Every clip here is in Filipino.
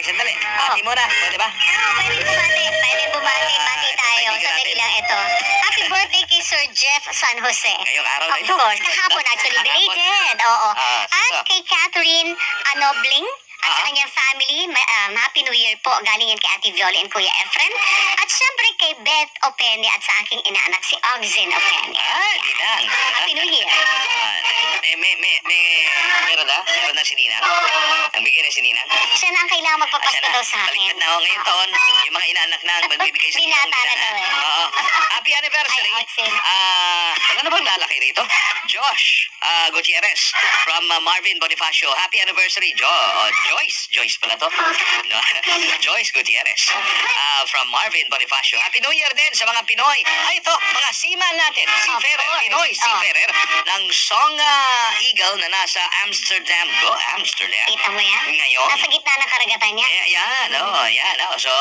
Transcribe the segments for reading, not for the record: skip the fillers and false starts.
sandali. Bati mo na. Pwede ba? Pwede bumati. Bati tayo. Sandali lang ito. Happy birthday kay Sir Jeff San Jose. Ngayong araw na Of ito. course, kahapon actually belated. Oo. At sino? kay Catherine Anobling at sa kanyang family, Happy New Year po. Galing yan kay Ate Viola and Kuya Efren. At syempre kay Beth Openia at sa aking inaanak si Oxen Openia. Di lang. Happy New Year. Meron na? Meron na si Ninang? Ang bigyan na si Ninang? Siya na ang kailangan magpapasko daw sa akin. Baliktad na ako ngayong taon. Yung mga inaanak na ang magbibigay sa Binata Ninang. na daw eh. Oo. Happy anniversary. Ay, Oxen. Ano bang lalaki rito? Josh Gutierrez from Marvin Bonifacio. Happy anniversary, Joyce. Joyce pala to. No? Joyce Gutierrez from Marvin Bonifacio. Happy New Year din sa mga Pinoy. Ay, ito, mga seaman natin. Seafarer, Pinoy seafarer ng Songa Eagle na nasa Amsterdam. Amsterdam. Kita mo yan? Ngayon. Nasa gitna ng karagatan niya. Yan. So,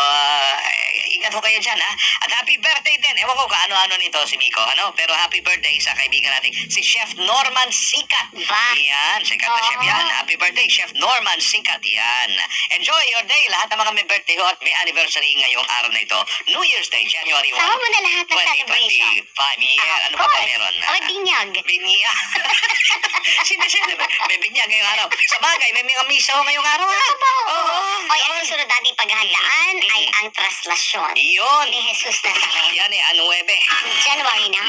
ingat ho kayo dyan, ha? At happy birthday din. Ewan ko kaano-ano nito si Miko, Pero happy birthday sa kaibigan natin, si Chef Norman Sikat. Ba? Yan, sikat na chef yan. Happy birthday, Chef Norman Sikat. Yan. Enjoy your day. Lahat ng mga may birthday ho at may anniversary ngayong araw na ito. New Year's Day, January 1. Sama mo na lahat ng celebration. 2025. Yeah. Ano pa meron? Binyag. Binyag. May binyag ngayong araw. Sa bagay, may mga misa ho ngayong araw. Oo. Oy, ang susunod nating paghahandaan ay ang traslasyon Iyon. ni Jesus Nazareth. Yan eh, 9. January 9. 9.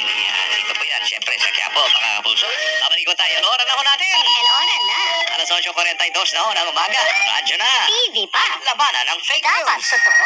Yan. Ito po yan. Siyempre, sa Quiapo, mga kapulso. Babalik ko tayo. Lora na ho natin. El oras na. Alas 8:42 na ho ng umaga. Radyo na. TV pa. Labanan ng fake Dapat news. totoo.